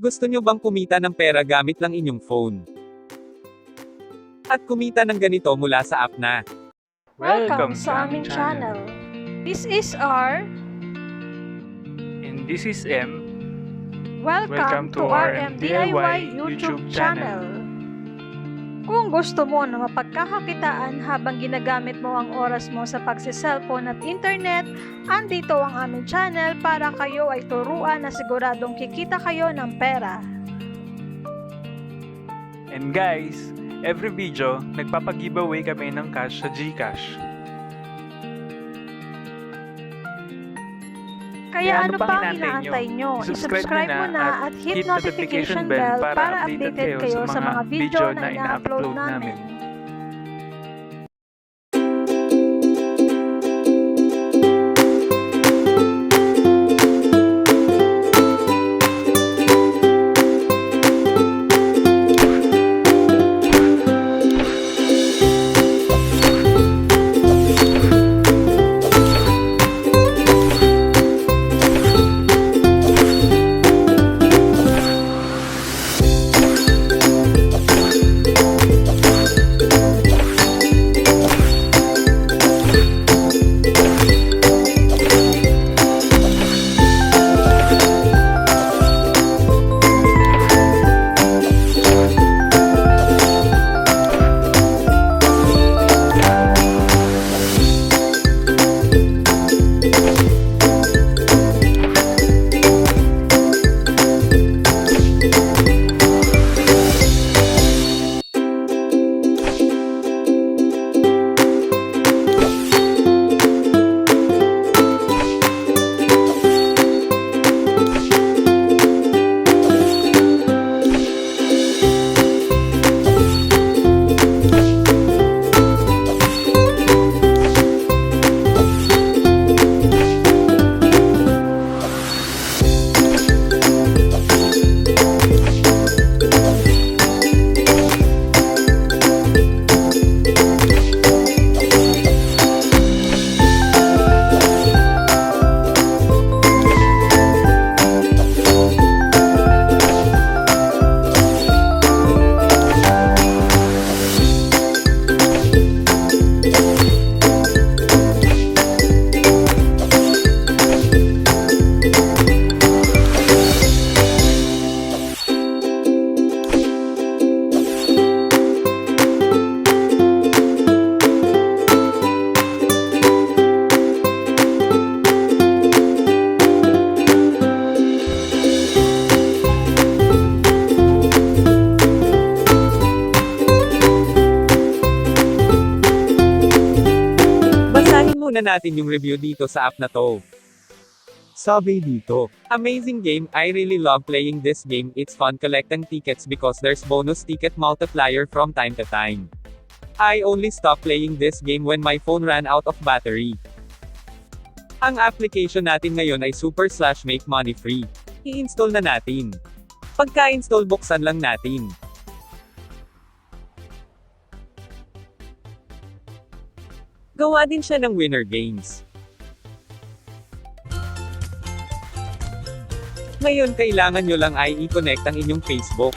Gusto nyo bang kumita ng pera gamit lang inyong phone? At kumita ng ganito mula sa app na Welcome sa aming channel. This is R. And this is M. Welcome to RMDIY YouTube channel. Kung gusto mo na mapagkakakitaan habang ginagamit mo ang oras mo sa pagsi-cellphone at internet, andito ang aming channel para kayo ay turuan na siguradong kikita kayo ng pera. And guys, every video, nagpapag-giveaway kami ng cash sa Gcash. Kaya ano pang inaantay nyo? I-subscribe mo na at hit notification bell para updated kayo sa mga video na ina-upload namin. muna natin yung review dito sa app na to. Sabi dito, amazing game, I really love playing this game, it's fun collecting tickets because there's bonus ticket multiplier from time to time. I only stopped playing this game when my phone ran out of battery. Ang application natin ngayon ay super/make money free. I-install na natin. Pagka-install buksan lang natin. Gawa din siya ng winner games. Ngayon kailangan nyo lang ay i-connect ang inyong Facebook.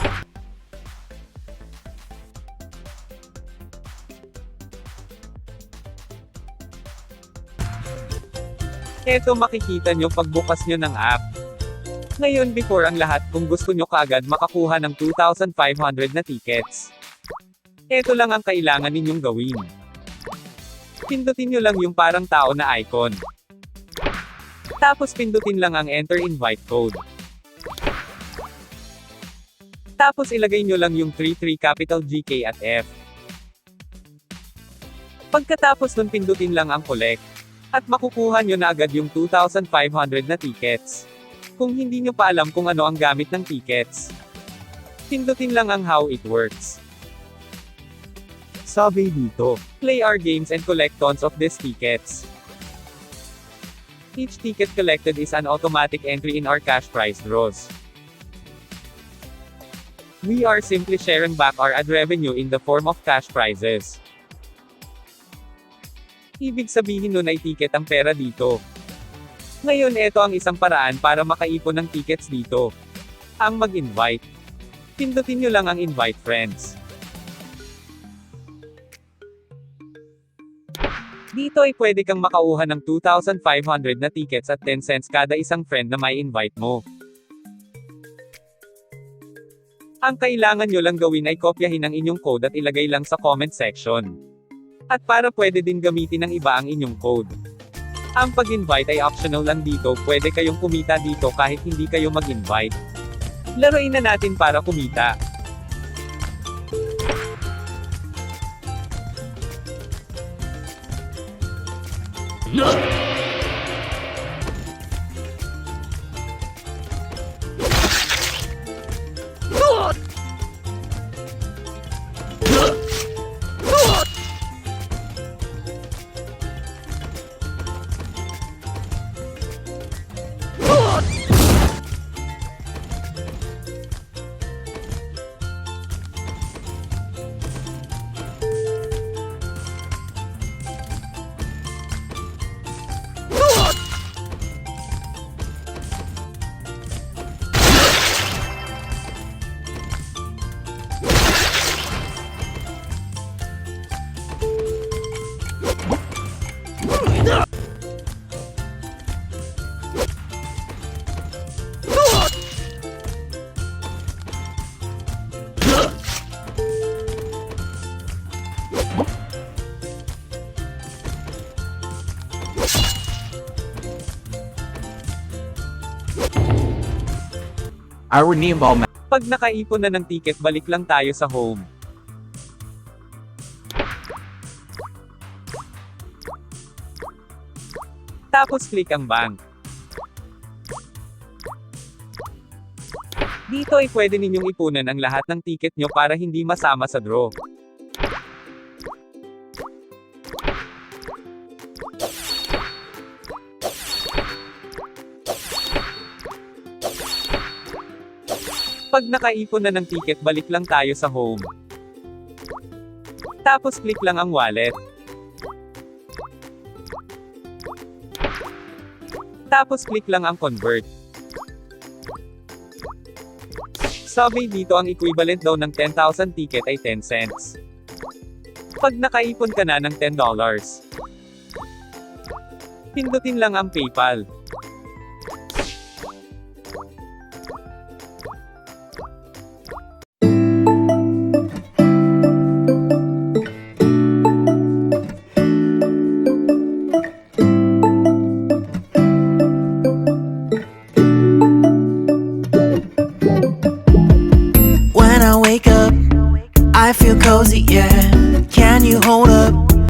Eto makikita nyo pagbukas nyo ng app. Ngayon before ang lahat kung gusto nyo kaagad makakuha ng 2,500 na tickets. Eto lang ang kailangan ninyong gawin. Pindutin nyo lang yung parang tao na icon. Tapos pindutin lang ang enter invite code. Tapos ilagay nyo lang yung 33 capital GK at F. Pagkatapos nun pindutin lang ang collect. At makukuha nyo na agad yung 2,500 na tickets. Kung hindi nyo pa alam kung ano ang gamit ng tickets, pindutin lang ang how it works. Sabi dito, play our games and collect tons of these tickets. Each ticket collected is an automatic entry in our cash prize draws. We are simply sharing back our ad revenue in the form of cash prizes. Ibig sabihin nun ay ticket ang pera dito. Ngayon ito ang isang paraan para makaipon ng tickets dito. Ang mag-invite. Pindutin nyo lang ang invite friends. Dito ay pwede kang makauha ng 2,500 na tickets at 10 cents kada isang friend na may invite mo. Ang kailangan nyo lang gawin ay kopyahin ang inyong code at ilagay lang sa comment section. At para pwede din gamitin ng iba ang inyong code. Ang pag-invite ay optional lang dito, pwede kayong kumita dito kahit hindi kayo mag-invite. Laruin na natin para kumita. r.m.diy. Pag nakaipon na ng ticket, balik lang tayo sa home. Tapos click ang bank. Dito ay pwede ninyong ipunan ang lahat ng ticket nyo para hindi masama sa draw. Pag nakaipon na ng ticket, balik lang tayo sa home. Tapos click lang ang wallet. Tapos click lang ang convert. Sabi dito ang equivalent daw ng 10,000 ticket ay 10 cents. Pag nakaipon ka na ng $10, pindutin lang ang PayPal. When I wake up, I feel cozy, yeah.